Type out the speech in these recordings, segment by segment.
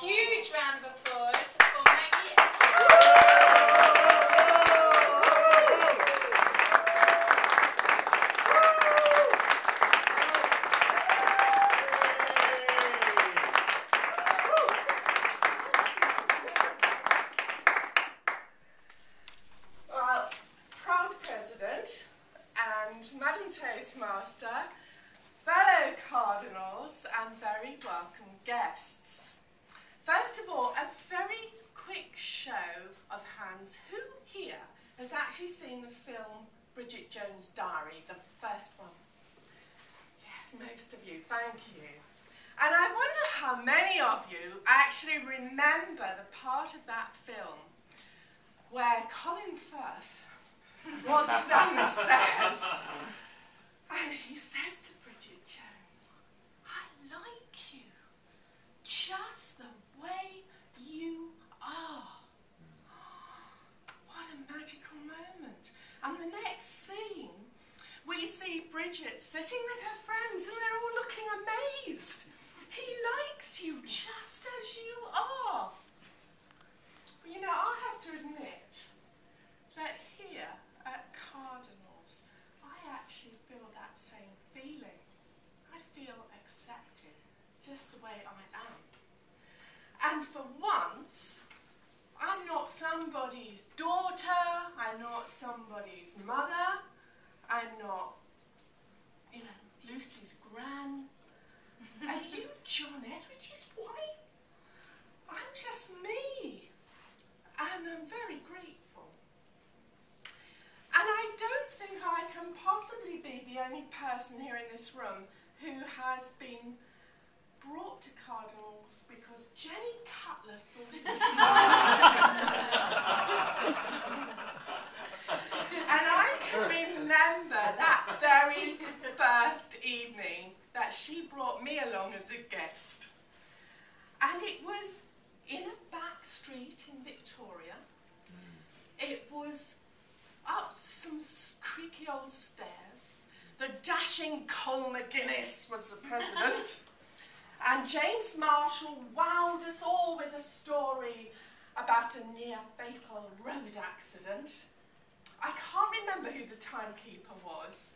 Huge round of applause for Maggie. Well, proud President and Madam Toastmaster, fellow Cardinals and very welcome guests. First of all, a very quick show of hands. Who here has actually seen the film Bridget Jones' Diary, the first one? Yes, most of you, thank you. And I wonder how many of you actually remember the part of that film where Colin Firth walks down the stairs and he says to Bridget Jones, "I like you just the way you are." What a magical moment. And the next scene, we see Bridget sitting with her friends and they're all looking amazed. He likes you just as you are. But you know, I have to admit that here at Cardinals, I actually feel that same feeling. I feel accepted just the way I am. And for once, I'm not somebody's daughter, I'm not somebody's mother, I'm not, you know, Lucy's gran. Are you John Etheridge's wife? I'm just me. And I'm very grateful. And I don't think I can possibly be the only person here in this room who has been brought to Cardinals because Jenny Cutler thought it was And I can remember that very first evening that she brought me along as a guest. And it was in a back street in Victoria. It was up some creaky old stairs. The dashing Col McGuinness was the president. And James Marshall wowed us all with a story about a near-fatal road accident. I can't remember who the timekeeper was,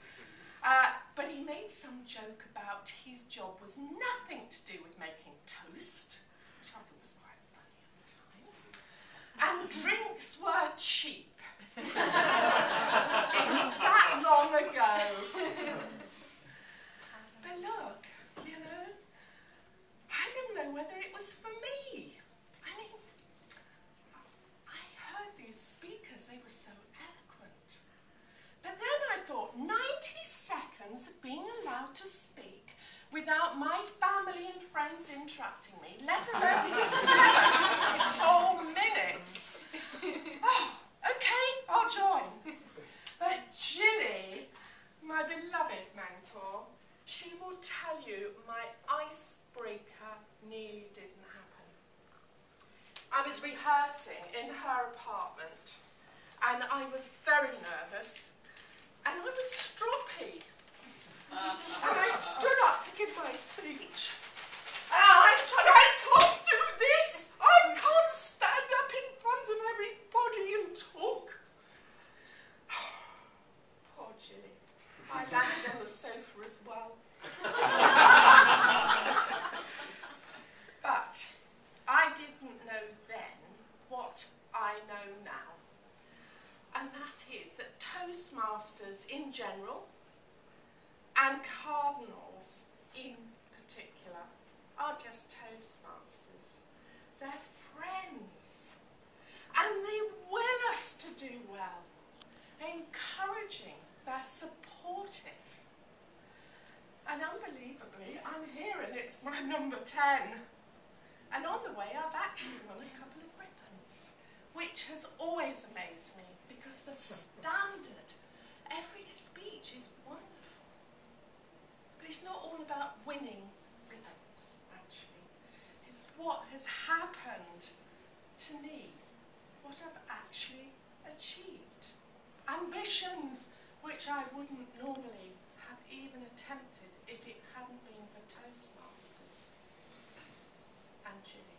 but he made some joke about his job was nothing to do with making toast, which I thought was quite funny at the time. And drinks were cheap. It was that long ago. But look, you know, I didn't know whether it was for me. I mean, I heard these speakers, they were so eloquent. But then I thought, 90 seconds of being allowed to speak without my family and friends interrupting me, let alone 7 whole minutes. Oh, okay, I'll join. But Jilly, my beloved mentor, she will tell you my icebreaker nearly didn't happen. I was rehearsing in her apartment and I was very nervous and I was stroppy. And I stood up to give my speech. And I can't do this. I can't stand up in front of everybody and talk. Poor Jilly. I landed on the sofa as well. But I didn't know then what I know now. And that is that Toastmasters in general and Cardinals in particular are just Toastmasters. They're friends. And they will us to do well. They're encouraging. They're supportive. And unbelievably, I'm here and it's my number 10. And on the way, I've actually won a couple of ribbons, which has always amazed me because the standard, every speech is wonderful. But it's not all about winning ribbons, actually. It's what has happened to me, what I've actually achieved. Ambitions which I wouldn't normally have even attempted if it hadn't been for Toastmasters and Jilly.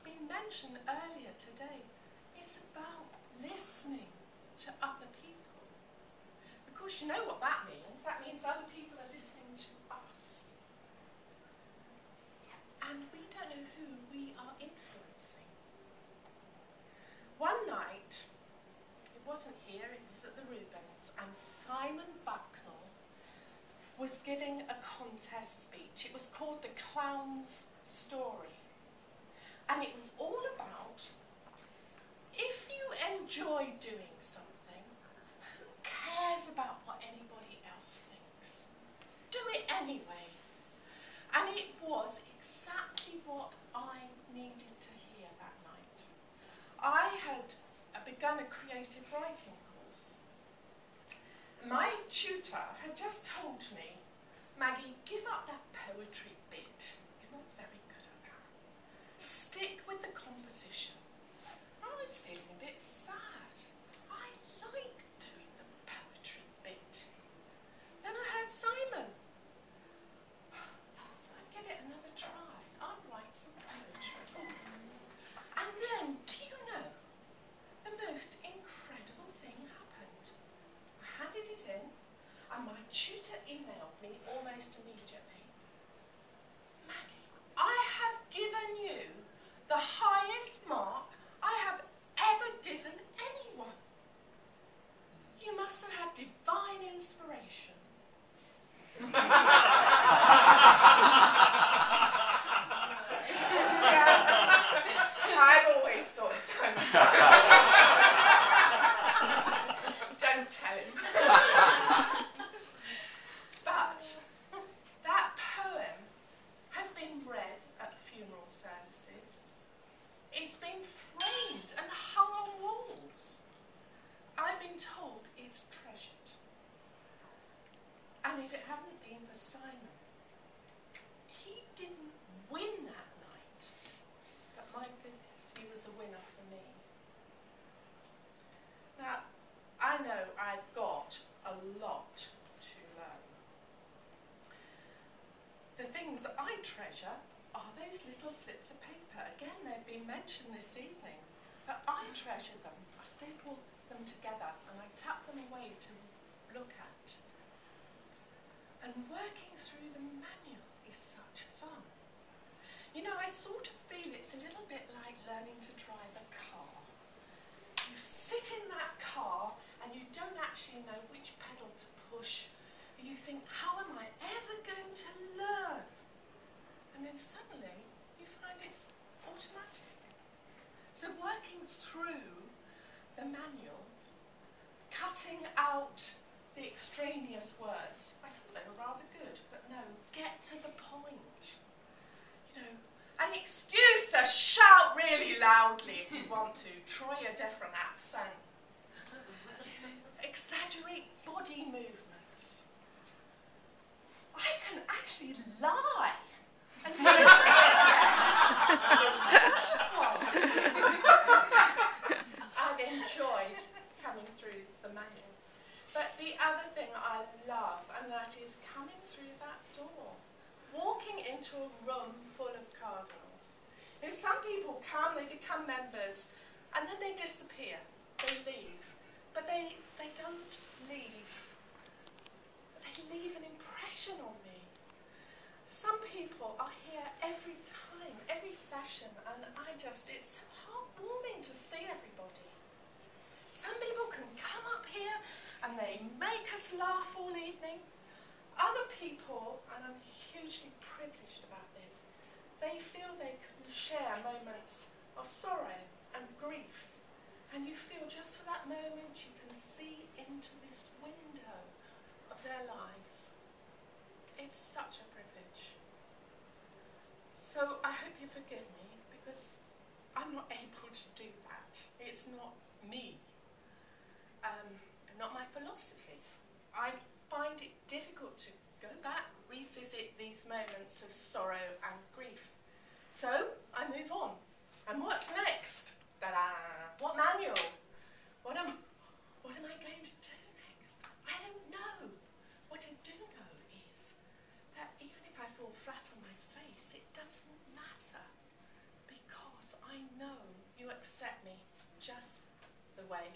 been mentioned earlier today, it's about listening to other people. Of course, you know what that means. That means other people are listening to us. And we don't know who we are influencing. One night, it wasn't here, it was at the Rubens, and Simon Bucknell was giving a contest speech. It was called The Clown's Story. And it was all about, if you enjoy doing something, who cares about what anybody else thinks? Do it anyway. And it was exactly what I needed to hear that night. I had begun a creative writing course. My tutor had just told me, Maggie, give up that poetry bit. You're not very good at that. Stick with the composition. I was feeling a bit sad. I like doing the poetry bit. Then I heard Simon. I'd give it another try. I'd write some poetry. And then, do you know, the most incredible thing happened. I handed it in, and my tutor emailed me almost immediately. Maggie, I have given you the highest mark I have ever given anyone. You must have had divine inspiration. I've always thought so. Don't tell him. But that poem has been read at funeral services. It's been framed and hung on walls. I've been told it's treasured. And if it hadn't been for Simon, he didn't win that night. But my goodness, he was a winner for me. Now, I know I've got a lot to learn. The things that I treasure are those little slips of paper. Again, they've been mentioned this evening, but I treasure them. I staple them together and I tuck them away to look at. And working through the manual is such fun. You know, I sort of feel it's a little bit like learning to drive a car. You sit in that car and you don't actually know which pedal to push. You think, how am I ever going to learn? And then suddenly you find it's automatic. So working through the manual, cutting out the extraneous words, I thought they were rather good, but no, get to the point. You know, and excuse to shout really loudly if you want to, try a different accent. Exaggerate body movements. I can actually lie. And it's wonderful. I've enjoyed coming through the manual. But the other thing I love, and that is coming through that door, walking into a room full of cardinals. You know, some people come, they become members, and then they disappear, they leave. But they don't leave. They leave an impression on me. Some people are here every time, every session, and it's so heartwarming to see everybody. Some people can come up here and they make us laugh all evening. Other people, and I'm hugely privileged about this, they feel they can share moments of sorrow and grief. And you feel just for that moment you can see into this window of their lives. It's such a privilege. So I hope you forgive me because I'm not able to do that. It's not me, not my philosophy. I find it difficult to go back, revisit these moments of sorrow and grief. So I move on. And what's next? Ta-da! What manual? What am I going to do next? I don't know. What I do know is that even if I fall flat on my face, it doesn't matter because I away.